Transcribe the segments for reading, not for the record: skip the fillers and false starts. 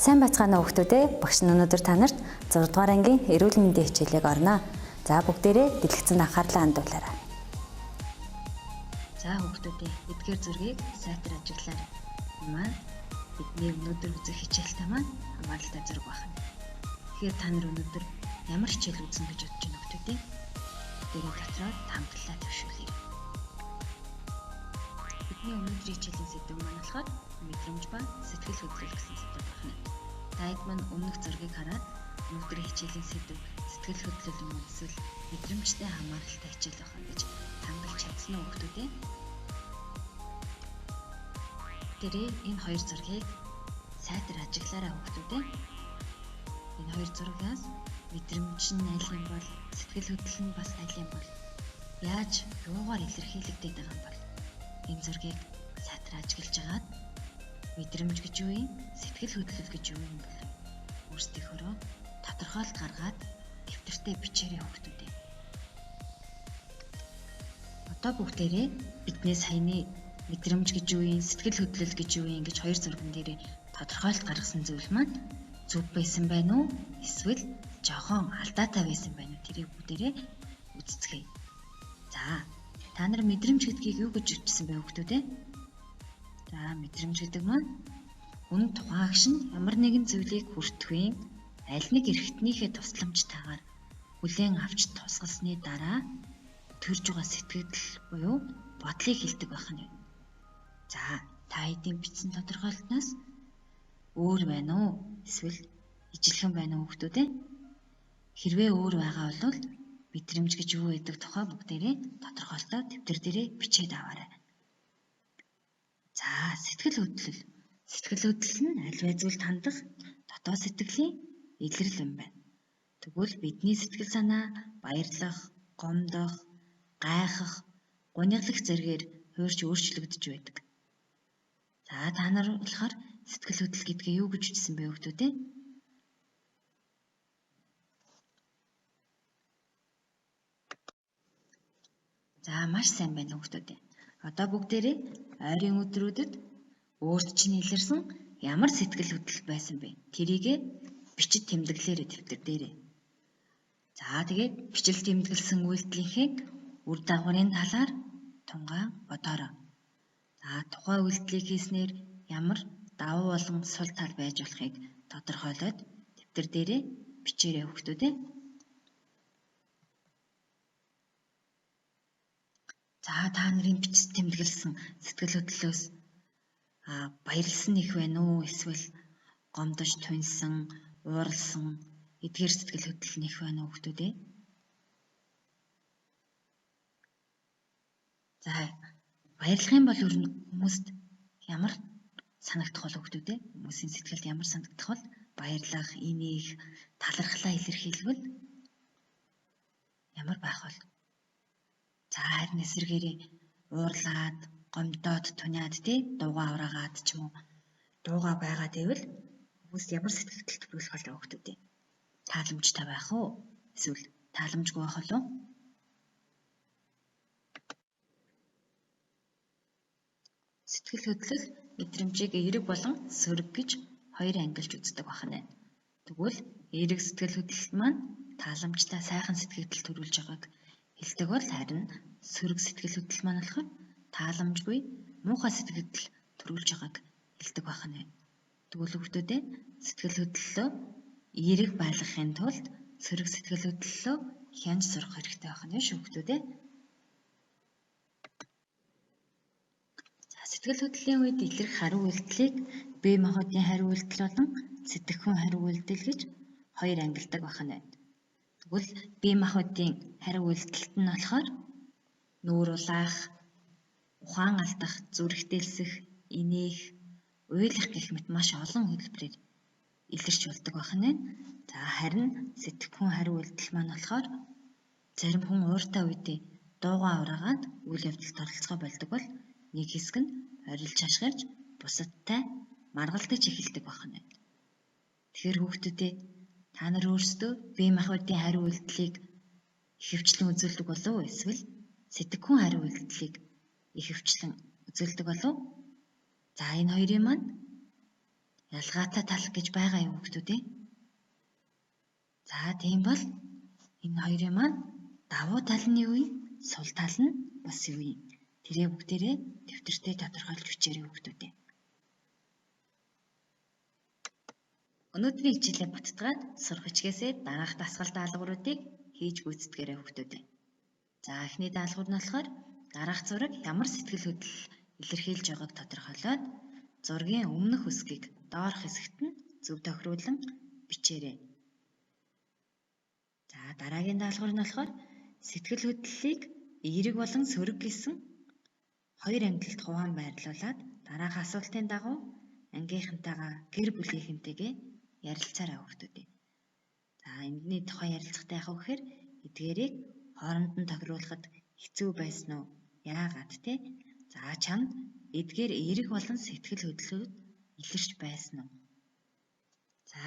Сайн бацгаана уу хүүхдүүдээ. Багш нь өнөөдөр та нарт 6 дугаар ангийн эрүүл мэндийн хичээлийг орно. За бүгдээрээ дэлгэцэн анхаарлаа хандуулаарай. За хүүхдүүдээ эдгээр зургийг сайтар ажиглаарай. Манай бидний өнөөдөр үзэх хичээлтэй маань хамааралтай зураг байна. Тэгэхээр та нар өнөөдөр ямар хичээл үзнэ гэж бодож байна хүүхдүүдээ? Дээрээ дотроо хамтлаа төвшүүлье. Бидний өнөөдрийн хичээлийн сэдэв маань болохоор мэдрэмж ба сэтгэл хөдлөл гэсэн сэдэв байна. Таад маань өмнөх зургийг хараад өнөөдрийн хичээлийн сэдэв сэтгэл хөдлөл юм эсвэл мэдрэмжтэй хамааралтай хичээл байна гэж хангалтж чадсан уу хүүхдүүдээ? Тэрээ энэ хоёр зургийг сайтар ажиглаарай хүүхдүүдээ. Энэ хоёр зургаас мэдрэмж нь аль юм бол сэтгэл хөдлөл нь бас аль юм бол яаж юугаар илэрхийлэгдээд байгаа юм бол энэ зургийг сайтар ажиглаж агаад мэдрэмж гэж юу юм, сэтгэл хөдлөл гэж юу юм бол өөрсдийнхөө тодорхойлт гаргаад дэвтэртээ бичээрэй хүүхдүүдээ. Одоо бүгдээрээ бидний саяны мэдрэмж гэж юу юм, сэтгэл хөдлөл гэж юу юм гэж хоёр зурган дээр тодорхойлт гаргасан зүйл маань зөв байсан байна уу? Эсвэл жоохон алдаатай байсан байна уу? Тэрийг бүгдээрээ үзцгээе. За, та нар мэдрэмж гэдгийг юу гэж үздсэн бэ хүүхдүүдээ? За, мэдрэмж гэдэг маань үнэн тухайгш нь ямар нэгэн зүйлийг хүртэхийн аль нэг эрхтнийхээ тусламжтайгаар хүлээн авч тусгалсны дараа төрж байгаа сэтгэл буюу бодлыг хэлдэг байх нь. За, та хэдийн бичсэн тодорхойлтноос өөр байна уу? Эсвэл ижилхэн байна уу хүүхдүүдээ? Хэрвээ өөр байгаа бол мэдрэмж гэж юу гэдэг тухай бүгдээрээ тодорхойлтоо дэвтэр дээрээ бичээд аваарай. За, сэтгэл хөдлөл. Сэтгэл хөдлөл нь альваа зүйлд хандах дотоод сэтгэлийн илрэл юм байна. Тэгвэл бидний сэтгэл санаа баярлах, гомдох, гайхах, гуниглах зэргээр хуурч өөрчлөгдөж байдаг. За, та нар болохоор сэтгэл хөдлөл гэдгээ юу гэж үздсэн бэ хүүхдүүдээ? За, маш сайн байна хүүхдүүдээ. Одоо бүгдээрээ ойрын өдрүүдэд өөрт чинь илэрсэн ямар сэтгэл хөдлөл байсан бэ? Тэрийгэ бичиж тэмдэглээрэй дэвтэр дээрээ. За, тэгээд бичил тэмдэглэсэн үйлдэлийнхээ үр дагаврын талаар тунгаан бодоорой. За, тухайн үйлдэлийг хийснээр ямар давуу болон сул тал байж болохыг тодорхойлоод дэвтэр дээрээ бичээрэй хүүхдүүдээ. За, та нарын бичиж тэмдэглэсэн сэтгэл хөдлөлөөс баярлсан их байна уу? Эсвэл гомдож тунсан, ууралсан эдгээр сэтгэл хөдлөл нэх байна уу хүүхдүүдээ? За, баярлах юм бол хүмүүст ямар санагдах бол хүүхдүүдээ? Хүмүүсийн сэтгэлд ямар санагдах бол баярлах, инээх, талархлаа илэрхийлвэл ямар байх бол? За, харин эсвэргээрээ уурлаад, гомдоод, туниад дуугаа ураагаад ч юм уу дуугаа байгаад ивэл хүмүүс ямар сэтгэл төрүүлэх болов хүүхдүүдээ? Тааламжтай байх уу? Эсвэл тааламжгүй байх болов? Сэтгэл хөдлөл мэдрэмжийг эерэг болон сөрөг гэж хоёр ангилж үздэг байна. Тэгвэл эерэг сэтгэл хөдлөлт маань тааламжтай сайхан сэтгэл төрүүлж байгааг хэлдэг бол харин сөрөг сэтгэл хөдлөл маань болохоор тааламжгүй муухай сэтгэл төрүүлж байгааг хэлдэг байна. Тэгвэл хүүхдүүдээ сэтгэл хөдлөлөө эерэг байлгахын тулд сөрөг сэтгэл хөдлөлөө хянж сурах хэрэгтэй байна шүү хүүхдүүдээ. Сэтгэл хөдлөлийн үед илэрх хариу үйлдэлийг бие махбодын хариу үйлдэл болон сэтгэхүйн хариу үйлдэл гэж хоёр ангилдаг байна. Тэгвэл бие махбодын хариу үйлдэлт нь болохоор нүүр улаах, ухаан алдах, зүрхтэлсэх, инээх, уйлах гэх мэт маш олон хэлбэрээр илэрч болдог байна. За, харин сэтгэхүйн хариу үйлдэл маань болохоор зарим хүн ууртай үедээ дуугаа ураагаад үйл явдалд оролцохоо болдог бол нэг хэсэг нь орилж хашгирч бусадтай маргалдаж эхэлдэг байна. Тэгэхээр хүүхдүүдээ та нар өөрсдөө бие махбодын хариу үйлдэлийг ихэвчлэн үзүүлдэг болов уу? Эсвэл сэтгэхүйн хариу үйлдэлийг ихэвчлэн үзүүлдэг болов уу? За, энэ хоёрын маань ялгаатай тал гэж байгаа юм хүүхдүүд ээ. За тийм бол энэ хоёрын маань давуу тал нь юу юм? Сул тал нь бас юу юм? Тэрээ бүгдээрээ дэвтэртээ тодорхойлж бичээрэй хүүхдүүд ээ. Өнөөдрийн хичээлээ буцтгаад сурах хичгээсээ дараах дасгал даалгавруудыг хийж гүйцэтгээрэй хүүхдүүд ээ. За эхний даалгавар нь болохоор дараах зураг ямар сэтгэл хөдлөл илэрхийлж байгааг тодорхойлоод зургийн өмнөх хэсгийг доорх хэсэгт нь зөв тохируулан бичээрэй. За дараагийн даалгавар нь болохоор сэтгэл хөдлөлийг эерэг болон сөрөг гэсэн хоёр амьдлалд хуваан байрлуулад дараах асуултын дагуу ангийнхантайгаа гэр бүлийнхэнтэйгээ ярилцаарай хүүхдүүд ээ. За энэний тухай ярилцахтай яах вэ гэхээр эдгээрийг хооронд нь тохируулахад хэцүү байсан уу? Яагаад те? За чамд эдгээр эерэг болон сэтгэл хөдлөлүүд илэрч байсан уу? За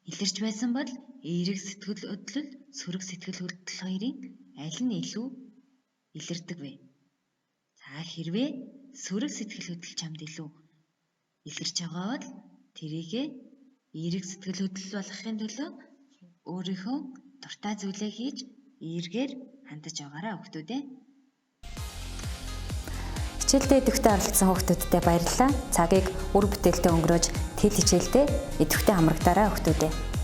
илэрч байсан бол эерэг сэтгэл хөдлөл, сөрөг сэтгэл хөдлөл хоёрын аль нь илүү илэрдэг вэ? За хэрвээ сөрөг сэтгэл хөдлөл чамд илүү илэрч байгаа бол тэрийгэ эерэг сэтгэл хөдлөл болгохын төлөө өөрийнхөө дуртай зүйлээ хийж эергээр хандаж байгаарай хүүхдүүд ээ. Хичээлдээ идэвхтэй оролцсон хүүхдүүдтэй баярлалаа. Цагийг үр бүтээлтэй өнгөрөөж тэл хичээлдээ идэвхтэй хамрагдаарай хүүхдүүд ээ.